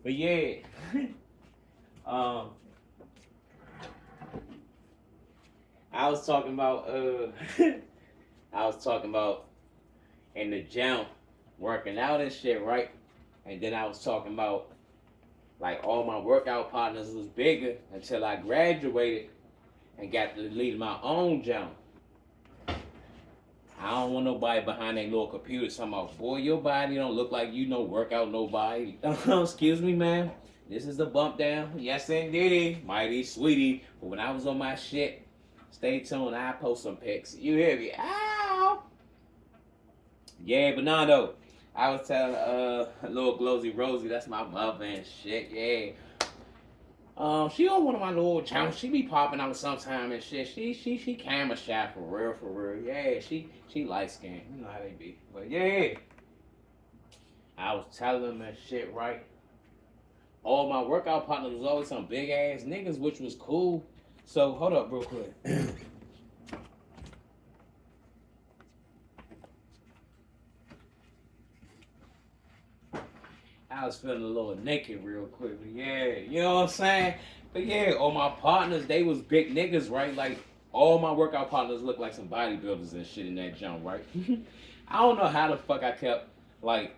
But yeah, um, I was talking about I was talking about in the gym working out and shit, right? And then I was talking about like all my workout partners was bigger until I graduated and got to lead my own gym. I don't want nobody behind that little computer talking about, boy, your body don't look like you no workout nobody. Excuse me, man. This is the bump down. Yes, indeed. Mighty sweetie. But when I was on my shit, stay tuned. I post some pics. You hear me? Ow! Yeah, but nah, though. I was telling little Glosy Rosie, that's my mother and shit. Yeah. She on one of my little channels. She be popping out sometime and shit. She camera shy for real, for real. Yeah, she light skinned. You know how they be. But yeah, I was telling them that shit, right? All my workout partners was always some big ass niggas, which was cool. So hold up real quick. I was feeling a little naked real quick. But yeah, you know what I'm saying? But yeah, all my partners, they was big niggas, right? Like all my workout partners look like some bodybuilders and shit in that jump, right? I don't know how the fuck I kept like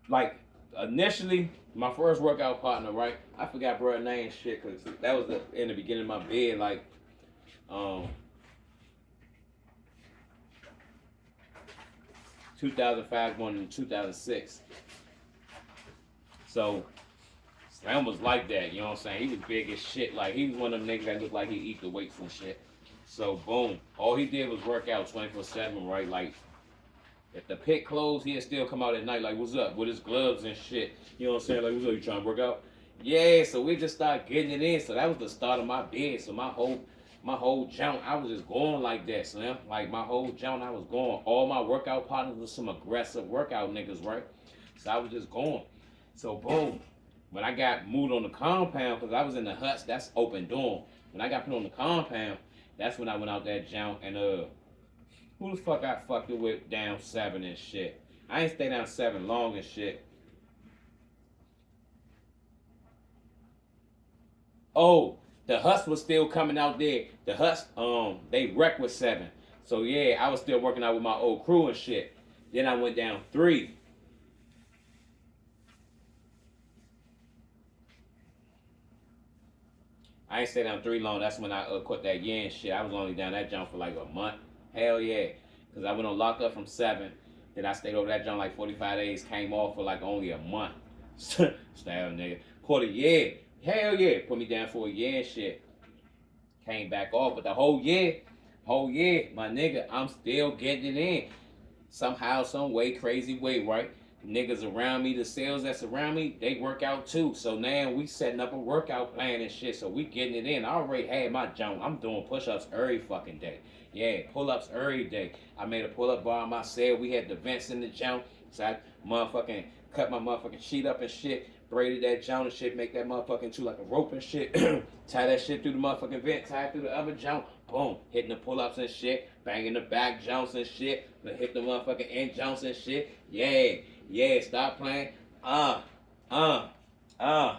like initially my first workout partner, right? I forgot bro name and shit because that was in the beginning of my bed, like um 2005 going to 2006. So Slam was like that, you know what I'm saying? He was big as shit. Like he was one of them niggas that looked like he eat the weights and shit. So boom, all he did was work out 24/7, right? Like if the pit closed, he'd still come out at night like, what's up? With his gloves and shit. You know what I'm saying? Like, what's up? You trying to work out? Yeah, so we just started getting it in. So that was the start of my bed. So my whole jump, I was just going like that, Slim. Like my whole jump, I was going. All my workout partners was some aggressive workout niggas, right? So I was just going. So boom, when I got moved on the compound, because I was in the huts, that's open dorm. When I got put on the compound, that's when I went out that jump and who the fuck I fucked it with down 7 and shit. I ain't stay down 7 long and shit. Oh, the Huss was still coming out there. The Huss, they wrecked with 7. So yeah, I was still working out with my old crew and shit. Then I went down 3. I ain't stay down 3 long. That's when I quit that yen shit. I was only down that jump for like a month. Hell yeah. Because I went on lockup from 7. Then I stayed over that jump like 45 days. Came off for like only a month. Style nigga. Quarter year. Hell yeah. Put me down for a year and shit. Came back off. But the whole year, my nigga, I'm still getting it in. Somehow, some way, crazy way, right? Niggas around me, the sales that's around me, they work out too. So now we setting up a workout plan and shit. So we getting it in. I already had my jump. I'm doing push-ups every fucking day. Yeah, pull-ups every day. I made a pull-up bar myself. We had the vents in the jump. So I motherfucking cut my motherfucking sheet up and shit. Braided that jump and shit. Make that motherfucking too like a rope and shit. Tie that shit through the motherfucking vent. Tie it through the other jump. Boom. Hitting the pull-ups and shit. Banging the back jumps and shit. Hit the motherfucking end jumps and shit. Yeah. Yeah, stop playing. Uh, uh, uh,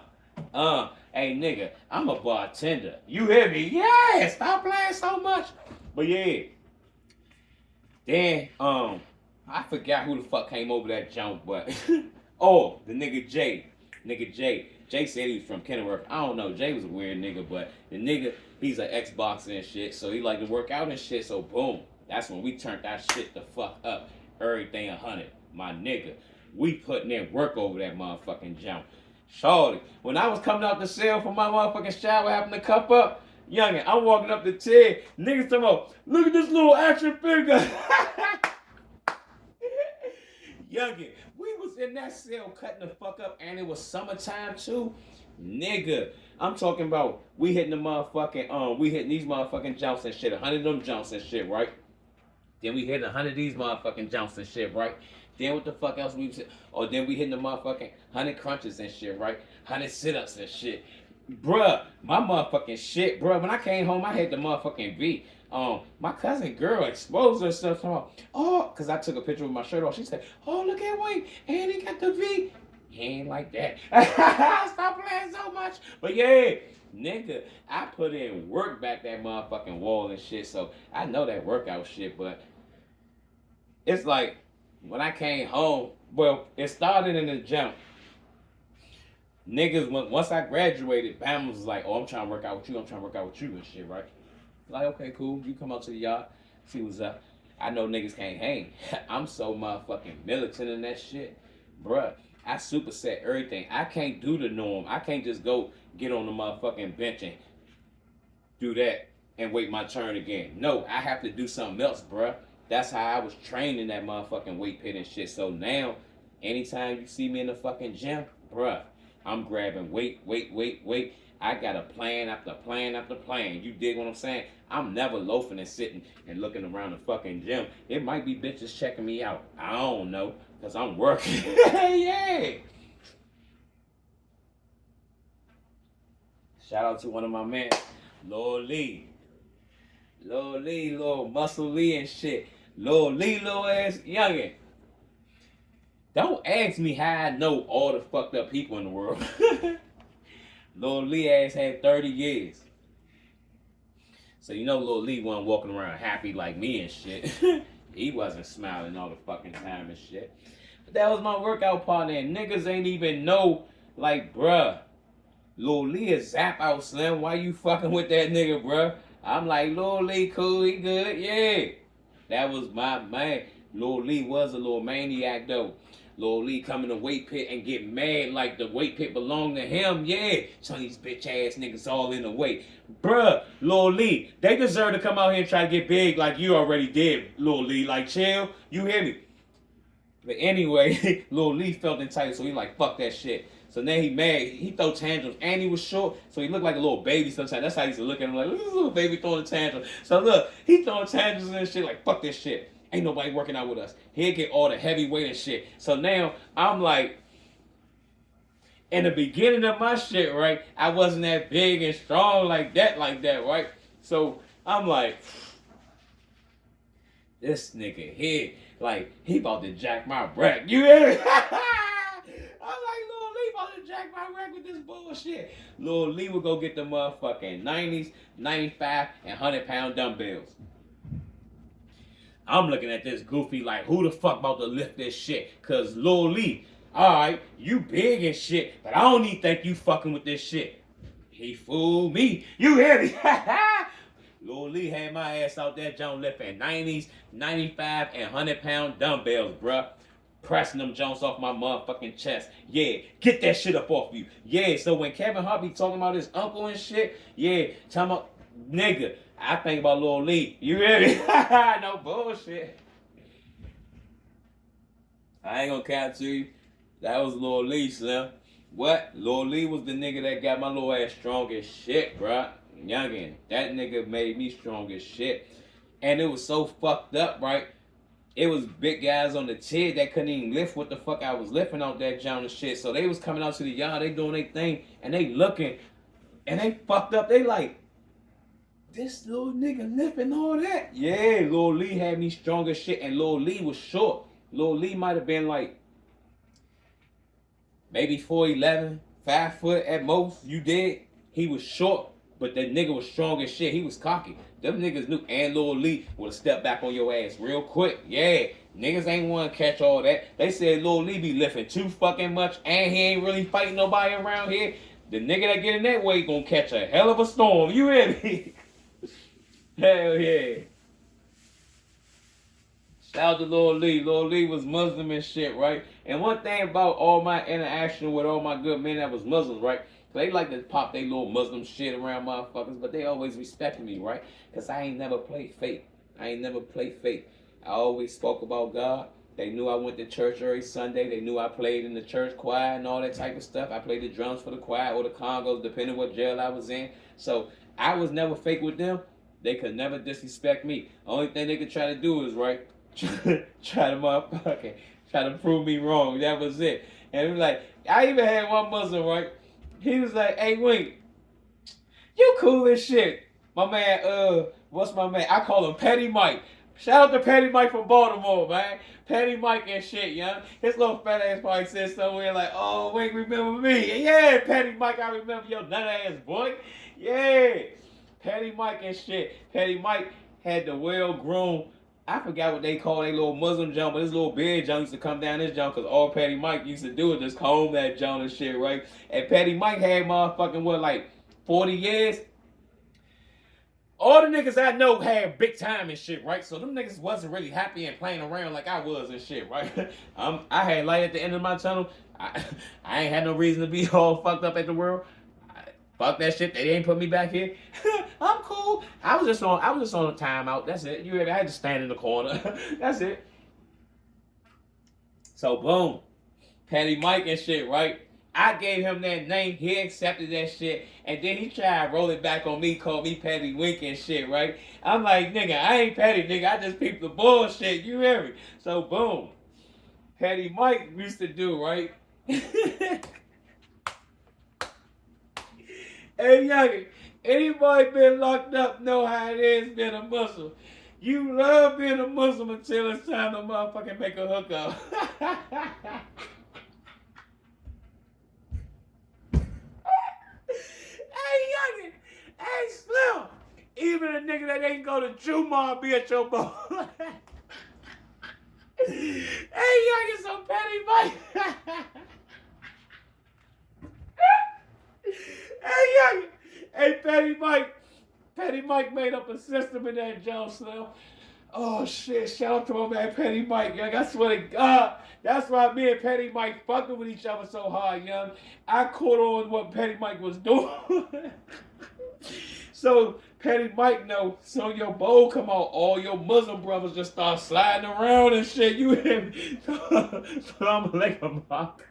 Hey, nigga, I'm a bartender. You hear me? Yeah, stop playing so much. But yeah, then I forgot who the fuck came over that jump, but oh, the nigga Jay, Jay said he was from Kenilworth. I don't know. Jay was a weird nigga, but the nigga, he's an Xboxer and shit, so he like to work out and shit. So boom, that's when we turned that shit the fuck up. Everything 100, my nigga. We putting in work over that motherfucking jump. Shorty, when I was coming out the cell for my motherfucking shower, having to cup up, youngin', I'm walking up the chair. Niggas talking about, look at this little action figure. Youngin', we was in that cell cutting the fuck up, and it was summertime too. Nigga, I'm talking about we hitting the motherfucking, we hitting these motherfucking jumps and shit, 100 of them jumps and shit, right? Then we hitting 100 of these motherfucking jumps and shit, right? Then what the fuck else we was, oh, then we hitting the motherfucking 100 crunches and shit, right? 100 sit-ups and shit. Bruh, my motherfucking shit, bruh. When I came home, I had the motherfucking V. My cousin girl exposed herself. Oh, because I took a picture with my shirt off. She said, oh, look at Wayne. And he got the V. He ain't like that. Stop playing so much. But yeah, nigga, I put in work back that motherfucking wall and shit. So I know that workout shit, but it's like when I came home, well, it started in the gym. Niggas, once I graduated, Bam was like, oh, I'm trying to work out with you. I'm trying to work out with you and shit, right? Like, okay, cool. You come out to the yard, see what's up. I know niggas can't hang. I'm so motherfucking militant in that shit. Bruh, I superset everything. I can't do the norm. I can't just go get on the motherfucking bench and do that and wait my turn again. No, I have to do something else, bruh. That's how I was trained in that motherfucking weight pit and shit. So now, anytime you see me in the fucking gym, bruh, I'm grabbing weight. I got a plan after plan after plan. You dig what I'm saying? I'm never loafing and sitting and looking around the fucking gym. It might be bitches checking me out. I don't know, because I'm working. Yeah. Shout out to one of my men, Lil Lee. Lil Lee, Lil Muscle Lee and shit. Lil Lee, Lil ass youngin'. Don't ask me how I know all the fucked up people in the world. Lil Lee ass had 30 years. So you know Lil Lee wasn't walking around happy like me and shit. He wasn't smiling all the fucking time and shit. But that was my workout partner and niggas ain't even know, like, bruh, Lil Lee is zap out Slim. Why you fucking with that nigga, bruh? I'm like, Lil Lee cool, he good, yeah. That was my man. Lil Lee was a little maniac though. Lil Lee come in the weight pit and get mad like the weight pit belonged to him. Yeah, some of these bitch ass niggas all in the weight. Bruh, Lil Lee, they deserve to come out here and try to get big like you already did, Lil Lee. Like, chill, you hear me? But anyway, Lil Lee felt entitled, so he like, fuck that shit. So now he mad, he throw tantrums, and he was short, so he looked like a little baby sometimes. That's how he used to look at him, like, look at this little baby throwing a tantrum. So look, he throwing tantrums and shit, like, fuck this shit. Ain't nobody working out with us. He'll get all the heavyweight and shit. So now, I'm like, in the beginning of my shit, right, I wasn't that big and strong like that, right? So, I'm like, this nigga here, like, he about to jack my rack. You hear me? I'm like, Lil Lee about to jack my rack with this bullshit. Lil Lee would go get the motherfucking 90s, 95, and 100-pound dumbbells. I'm looking at this goofy like, who the fuck about to lift this shit? Cause Lil Lee, alright, you big and shit, but I don't even think you fucking with this shit. He fooled me. You hear me? Lil Lee had my ass out there, John lifting 90s, 95, and 100-pound dumbbells, bruh. Pressing them Jones off my motherfucking chest. Yeah, get that shit up off you. Yeah, so when Kevin Hart be talking about his uncle and shit, yeah, talking about, nigga, I think about Lil Lee. You hear me? No bullshit. I ain't gonna count to you. That was Lil Lee, Slim. What? Lil Lee was the nigga that got my little ass strong as shit, bruh. Youngin'. That nigga made me strong as shit. And it was so fucked up, right? It was big guys on the TID that couldn't even lift what the fuck I was lifting out that John and shit. So they was coming out to the yard, they doing their thing, and they looking, and they fucked up. They like, this little nigga lifting all that. Yeah, Lil Lee had me strong as shit, and Lil Lee was short. Lil Lee might have been like, maybe 4'11", 5 foot at most. You did. He was short, but that nigga was strong as shit. He was cocky. Them niggas knew, and Lil Lee would have stepped back on your ass real quick. Yeah, niggas ain't want to catch all that. They said Lil Lee be lifting too fucking much, and he ain't really fighting nobody around here. The nigga that get in that way gonna catch a hell of a storm. You hear me? Hell yeah. Shout out to Lil Lee. Lil Lee was Muslim and shit, right? And one thing about all my interaction with all my good men that was Muslims, right? They like to pop their little Muslim shit around motherfuckers, but they always respected me, right? Because I ain't never played fake. I always spoke about God. They knew I went to church every Sunday. They knew I played in the church choir and all that type of stuff. I played the drums for the choir or the congos, depending what jail I was in. So I was never fake with them. They could never disrespect me. Only thing they could try to do is, right, try to prove me wrong. That was it. And it was like, I even had one Muslim, right? He was like, hey, Wink, you cool as shit. My man, what's my man? I call him Petty Mike. Shout out to Patty Mike from Baltimore, man. Patty Mike and shit, young. His little fat ass probably said somewhere like, oh, wait, remember me. Yeah, Patty Mike, I remember your nut ass boy. Yeah. Patty Mike and shit. Patty Mike had the well-grown, I forgot what they call their little Muslim jump, but his little beard jump used to come down this jump because all Patty Mike used to do was just comb that jump and shit, right? And Patty Mike had motherfucking, what, like 40 years? All the niggas I know had big time and shit, right? So them niggas wasn't really happy and playing around like I was and shit, right? I had light at the end of my tunnel. I ain't had no reason to be all fucked up at the world. Fuck that shit. They ain't put me back here. I'm cool. I was just on a timeout. That's it. You I had to stand in the corner. That's it. So boom, Patty Mike and shit, right? I gave him that name. He accepted that shit. And then he tried to roll it back on me, called me Patty Wink and shit, right? I'm like, nigga, I ain't Patty, nigga. I just peeped the bullshit. You hear me? So, boom. Patty Mike used to do, right? Hey, youngin, anybody been locked up know how it is being a Muslim. You love being a Muslim until it's time to motherfucking make a hookup. Hey, youngin, hey, Slim. Even a nigga that ain't go to Jumar be at your boy. Hey, youngin, so Patty Mike. Hey, youngin. Hey, Patty Mike made up a system in that joke, Slim. Oh shit, shout out to my man Patty Mike, young. I swear to God, that's why me and Patty Mike fucking with each other so hard, young. I caught on what Patty Mike was doing. So Patty Mike know, so your bowl come out, all your Muslim brothers just start sliding around and shit. You hear me? So I'm like a mock.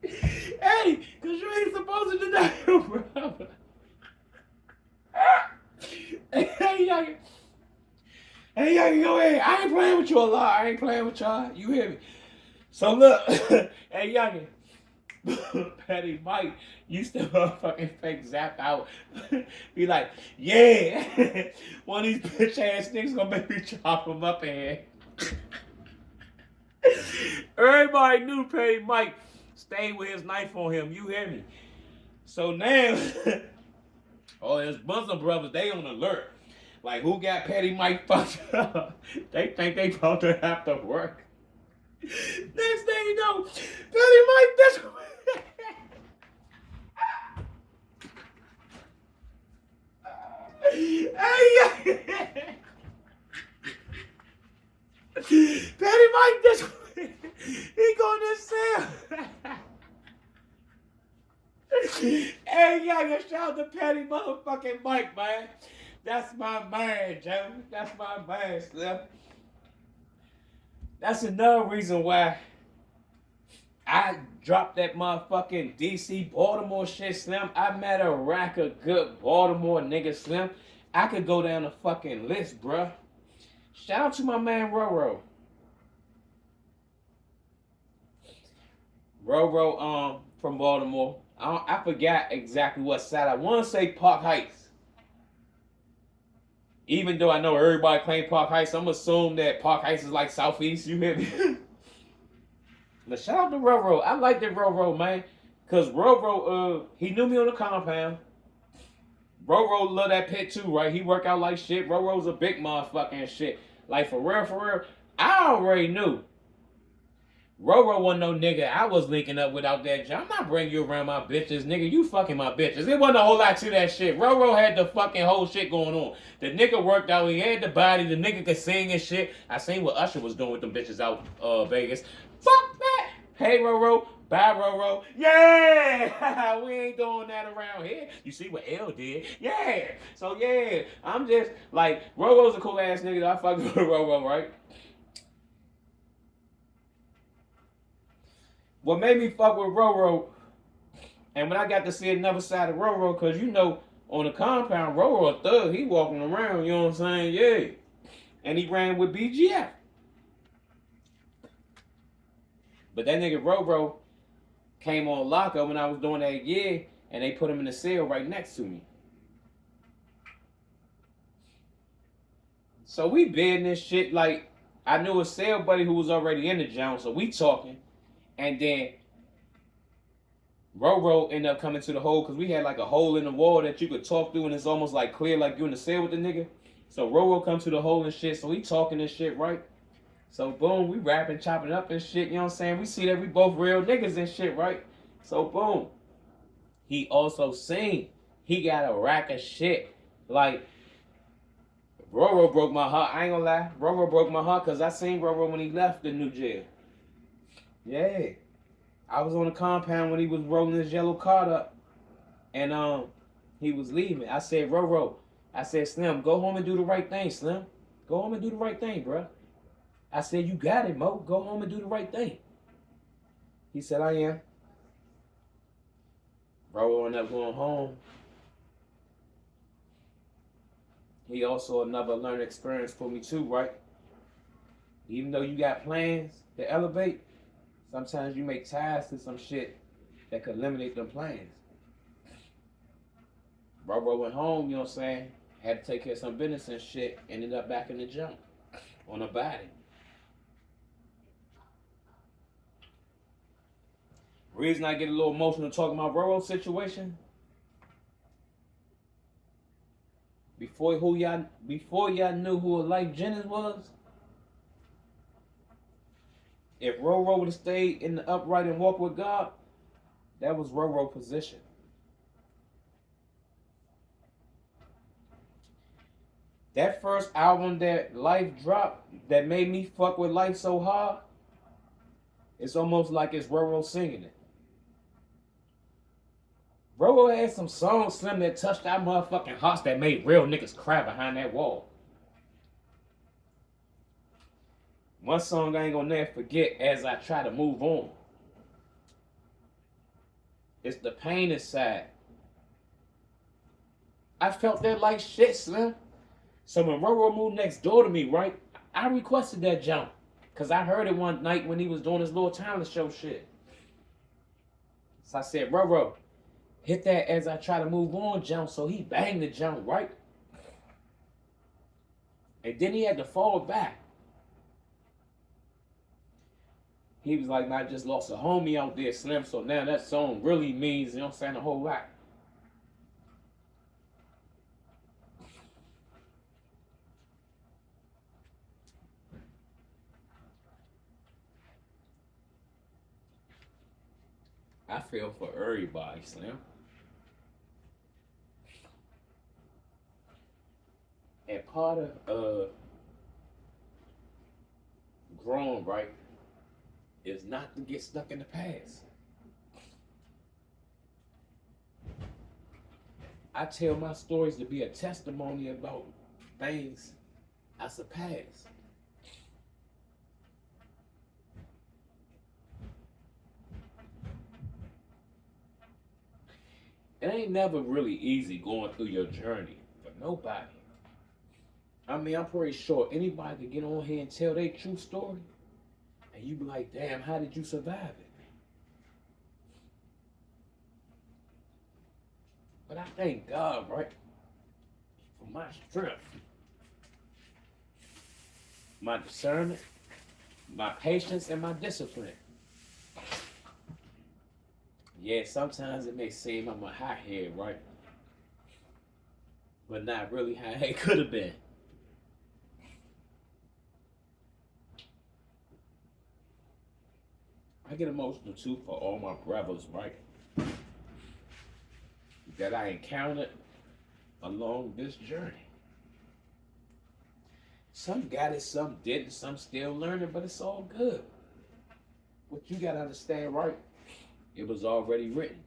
Hey, cause you ain't supposed to deny your brother. Hey, youngin. Hey, youngin, go ahead. I ain't playing with you a lot. I ain't playing with y'all. You hear me? So look, hey, youngin. Patty Mike used to motherfucking fake zap out. Be like, yeah, one of these bitch ass niggas gonna make me chop him up in here. Everybody knew Patty Mike stayed with his knife on him. You hear me? So now, all his Muslim brothers, they on alert. Like, who got Patty Mike fucked up? They think they about to have to work. Next thing you know, Patty Mike this way. Hey, Patty Mike this way. He going to sell. Hey, yeah, shout out to Patty motherfucking Mike, man. That's my man, Joe. That's my man, Slim. That's another reason why I dropped that motherfucking DC Baltimore shit, Slim. I met a rack of good Baltimore niggas, Slim. I could go down the fucking list, bruh. Shout out to my man Roro. Roro, from Baltimore. I forgot exactly what side. I want to say Park Heights. Even though I know everybody claim Park Heights, I'm assuming that Park Heights is like Southeast. You hear me? But shout out to Roro. I like that Roro, man. Because Roro, he knew me on the compound. Roro love that pit too, right? He work out like shit. Roro's a big motherfucking shit. Like, for real, I already knew. Roro wasn't no nigga I was linking up without that job. I'm not bringing you around my bitches, nigga. You fucking my bitches. It wasn't a whole lot to that shit. Roro had the fucking whole shit going on. The nigga worked out. He had the body. The nigga could sing and shit. I seen what Usher was doing with them bitches out Vegas. Fuck that. Hey, Roro. Bye, Roro. Yeah. We ain't doing that around here. You see what L did? Yeah. So, yeah. I'm just, like, Roro's a cool ass nigga. I fuck with Roro, right? What made me fuck with Roro, and when I got to see another side of Roro, because you know, on the compound, Roro a thug, he walking around, you know what I'm saying? Yeah. And he ran with BGF. But that nigga Roro came on lockup when I was doing that year, and they put him in the cell right next to me. So we bidding this shit like I knew a sale buddy who was already in the joint, so we talking, and then Roro ended up coming to the hole because we had like a hole in the wall that you could talk through, and it's almost like clear, like you in the sale with the nigga. So Roro comes to the hole and shit, so we talking this shit, right? So boom, we rapping, chopping up and shit, you know what I'm saying? We see that we both real niggas and shit, right? So boom. He also seen he got a rack of shit. Like, Roro broke my heart. I ain't gonna lie. Roro broke my heart because I seen Roro when he left the new jail. Yeah. I was on the compound when he was rolling his yellow card up. And he was leaving. I said, Roro, I said, Slim, go home and do the right thing, Slim. Go home and do the right thing, bro. I said, you got it, Mo. Go home and do the right thing. He said, I am. Roro ended up going home. He also another learning experience for me too, right? Even though you got plans to elevate, sometimes you make ties to some shit that could eliminate them plans. Roro went home, you know what I'm saying? Had to take care of some business and shit. Ended up back in the jump on a body. Reason I get a little emotional talking about Roro's situation. Before y'all knew who a Life Jennings was, if Roro would have stayed in the upright and walk with God, that was Roro's position. That first album that Life dropped that made me fuck with Life so hard, it's almost like it's Roro singing it. Roro had some songs, Slim, that touched our motherfucking hearts that made real niggas cry behind that wall. One song I ain't gonna never forget, As I Try to Move On. It's the pain inside. I felt that like shit, Slim. So when Roro moved next door to me, right, I requested that jump. Because I heard it one night when he was doing his little talent show shit. So I said, Roro, hit that As I Try to Move On jump. So he banged the jump, right? And then he had to fall back. He was like, I just lost a homie out there, Slim. So now that song really means, you know what I'm saying, a whole lot. I feel for everybody, Slim. And part of growing, right, is not to get stuck in the past. I tell my stories to be a testimony about things I surpassed. It ain't never really easy going through your journey for nobody. I mean, I'm pretty sure anybody could get on here and tell their true story, and you be like, damn, how did you survive it? But I thank God, right, for my strength, my discernment, my patience, and my discipline. Yeah, sometimes it may seem I'm a hothead, right? But not really how it could have been. I get emotional too for all my brothers, right? That I encountered along this journey. Some got it, some didn't, some still learning, but it's all good. What you gotta understand, right? It was already written.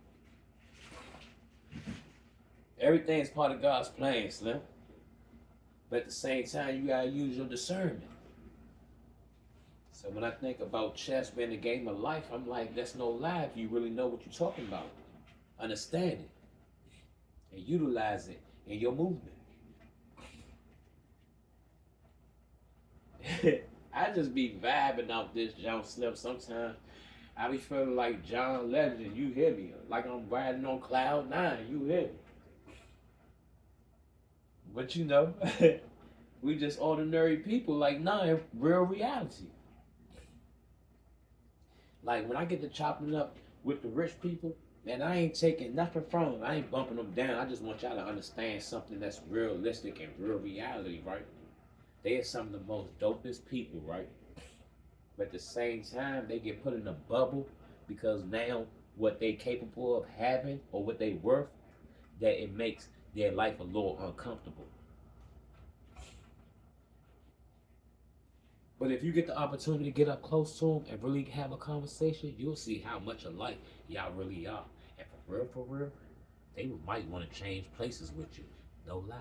Everything's part of God's plan, Slim. But at the same time, you gotta use your discernment. So when I think about chess being a game of life, I'm like, that's no lie if you really know what you're talking about. Understand it. And utilize it in your movement. I just be vibing out this John Slim sometimes. I be feeling like John Legend, you hear me? Like I'm riding on cloud 9, you hear me? But you know, We just ordinary people. Like, nah, in real reality. Like, when I get to chopping up with the rich people, man, I ain't taking nothing from them. I ain't bumping them down. I just want y'all to understand something that's realistic and real reality, right? They are some of the most dopest people, right? But at the same time, they get put in a bubble because now what they capable of having or what they worth, that it makes their life a little uncomfortable. But if you get the opportunity to get up close to them and really have a conversation, you'll see how much alike y'all really are. And for real, they might want to change places with you. No lie.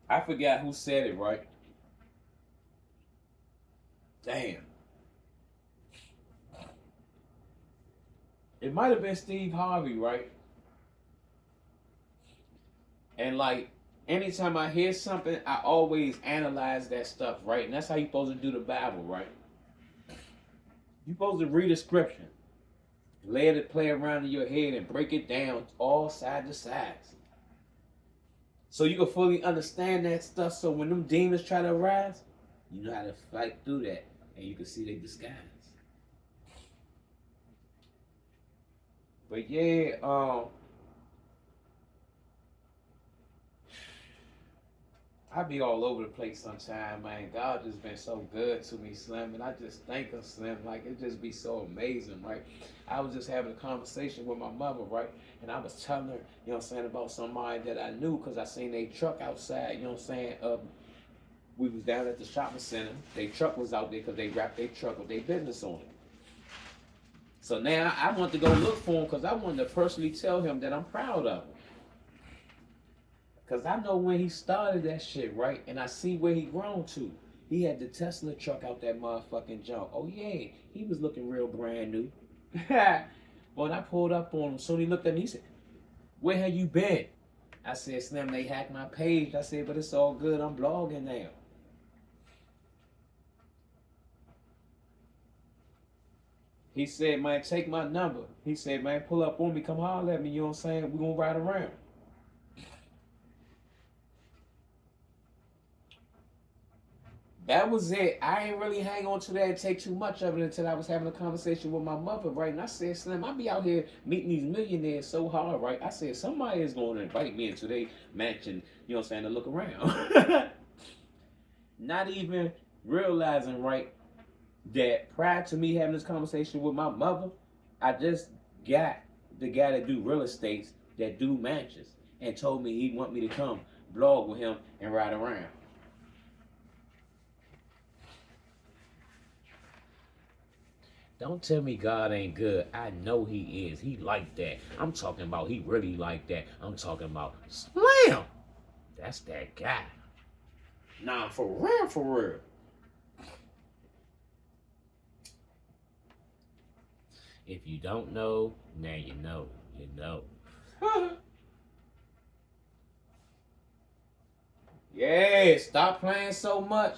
I forgot who said it, right? Damn. It might have been Steve Harvey, right? And like, anytime I hear something, I always analyze that stuff, right? And that's how you're supposed to do the Bible, right? You're supposed to read a scripture, let it play around in your head and break it down all side to sides. So you can fully understand that stuff. So when them demons try to arise, you know how to fight through that. And you can see their disguise. But yeah, I be all over the place sometime, man. God just been so good to me, Slim, and I just thank him, Slim. Like, it just be so amazing, right? I was just having a conversation with my mother, right? And I was telling her, you know what I'm saying, about somebody that I knew because I seen their truck outside, you know what I'm saying? We was down at the shopping center. Their truck was out there because they wrapped their truck with their business on it. So now I want to go look for him because I wanted to personally tell him that I'm proud of him. Because I know when he started that shit, right? And I see where he grown to. He had the Tesla truck out that motherfucking junk. Oh, yeah. He was looking real brand new. When I pulled up on him, so he looked at me, he said, where have you been? I said, Slim, they hacked my page. I said, but it's all good. I'm blogging now. He said, man, take my number. He said, man, pull up on me. Come holler at me. You know what I'm saying? We're going to ride around. That was it. I ain't really hang on to that and take too much of it until I was having a conversation with my mother, right? And I said, Slim, I be out here meeting these millionaires so hard, right? I said, somebody is going to invite me into their mansion, you know what I'm saying, to look around. Not even realizing, right, that prior to me having this conversation with my mother, I just got the guy that do real estates, that do mansions, and told me he want me to come blog with him and ride around. Don't tell me God ain't good. I know he is. He like that. I'm talking about he really like that. I'm talking about Slim. That's that guy. Nah, for real, for real. If you don't know, now you know. You know. Yeah, stop playing so much.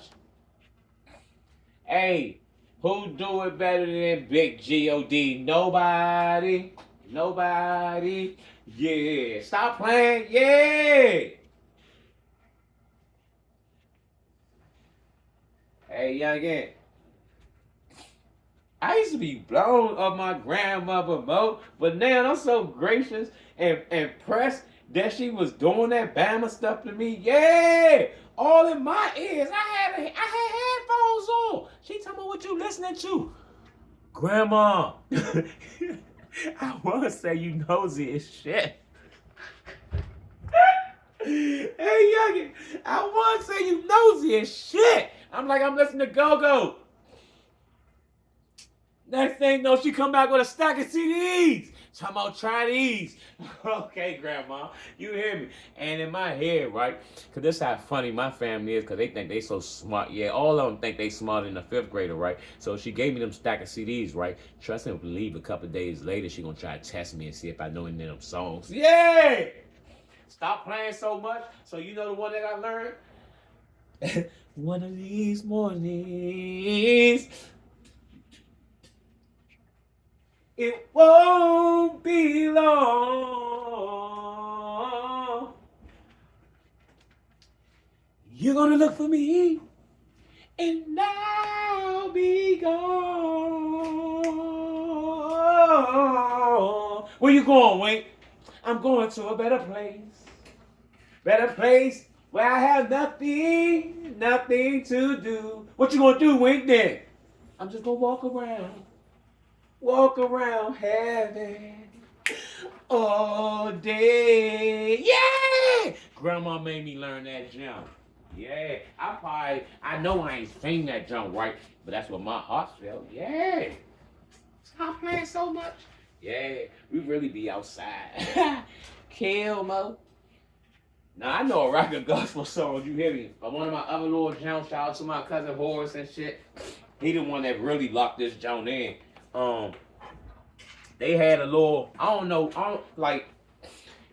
Hey, who do it better than Big G.O.D? Nobody. Nobody. Yeah. Stop playing. Yeah. Hey, youngin. I used to be blown up my grandmother, Mo, but now I'm so gracious and impressed that she was doing that Bama stuff to me. Yeah, all in my ears. I had headphones on. She talking about what you listening to, Grandma. I want to say you nosy as shit. Hey, youngin, I want to say you nosy as shit. I'm like, I'm listening to Go Go. Next thing, no, she come back with a stack of CDs. Talking about try these. Okay, Grandma, you hear me? And in my head, right? Because this how funny my family is, because they think they so smart. Yeah, all of them think they smarter than a fifth grader, right? So she gave me them stack of CDs, right? Trust and believe a couple of days later, she gonna try to test me and see if I know any of them songs. Yeah! Stop playing so much. So you know the one that I learned? One of these mornings, it won't be long You're gonna look for me, and I'll be gone. Where you going, Wink? I'm going to a better place. Better place where I have nothing to do. What you gonna do, Wink, then? I'm just gonna walk around heaven all day. Yeah! Grandma made me learn that jump. Yeah, I know I ain't sing that jump right, but that's what my heart felt. Yeah. Stop playing so much. Yeah, we really be outside. Kill Mo. Now I know a rock of gospel song, you hear me? But one of my other little jumps, shout out to my cousin Horace and shit. He the one that really locked this joint in. They had a little,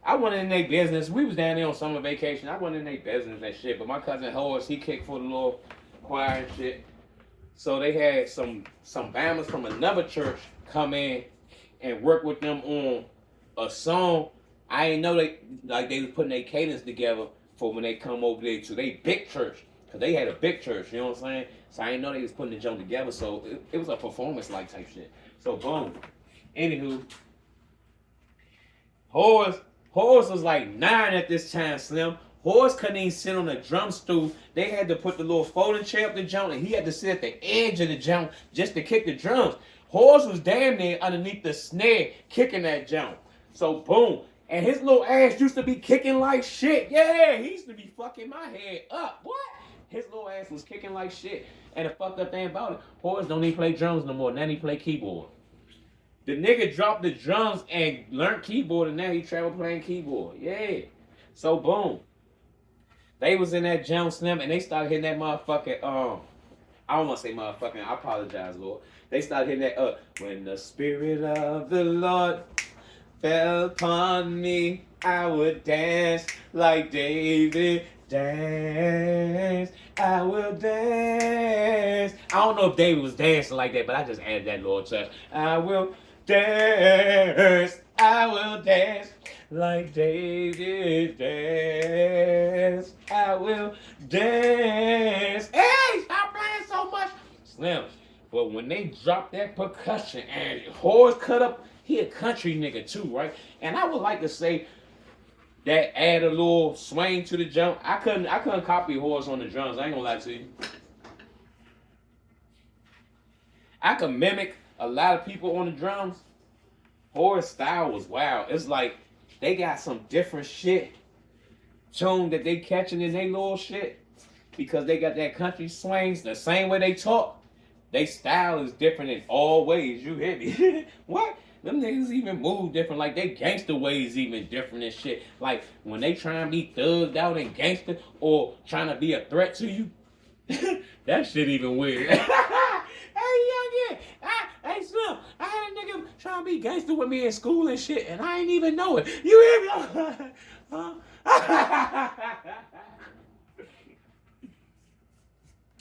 I went in their business. We was down there on summer vacation. I went in their business and shit. But my cousin Horace, he kicked for the little choir and shit. So they had some bammers from another church come in and work with them on a song. I didn't know they was putting their cadence together for when they come over there to their big church. Cause they had a big church, you know what I'm saying? So I didn't know they was putting the joint together. So it was a performance like type shit. So boom. Anywho, Horace was like 9 at this time, Slim. Horace couldn't even sit on the drum stool. They had to put the little folding chair up the joint, and he had to sit at the edge of the joint just to kick the drums. Horace was damn near underneath the snare kicking that joint. So boom. And his little ass used to be kicking like shit. Yeah, he used to be fucking my head up. What? His little ass was kicking like shit. And the fucked up thing about it, Horace don't even play drums no more. Now he play keyboard. The nigga dropped the drums and learned keyboard, and now he travel playing keyboard. Yeah. So boom. They was in that jump, Slim, and they started hitting that motherfucking, I don't want to say motherfucking, I apologize, Lord. They started hitting that, when the Spirit of the Lord fell upon me, I would dance like David dance. I will dance. I don't know if David was dancing like that, but I just added that little touch. I will dance. I will dance like David dance. I will dance. Hey, stop playing so much. Slim. But when they dropped that percussion and Horace cut up, he a country nigga too, right? And I would like to say that add a little swing to the jump. I couldn't copy Horace on the drums. I ain't gonna lie to you. I could mimic a lot of people on the drums. Horace style was wild. It's like they got some different shit tune that they catching in their little shit because they got that country swings the same way they talk. They style is different in all ways. You hear me? What? Them niggas even move different. Like, they gangster ways even different and shit. Like, when they try and be thugged out and gangster or trying to be a threat to you, that shit even weird. Hey, young, hey, Slim, I had a nigga trying to be gangster with me in school and shit, and I ain't even know it. You hear me?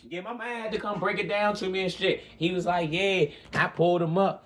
Yeah, my man had to come break it down to me and shit. He was like, yeah, I pulled him up.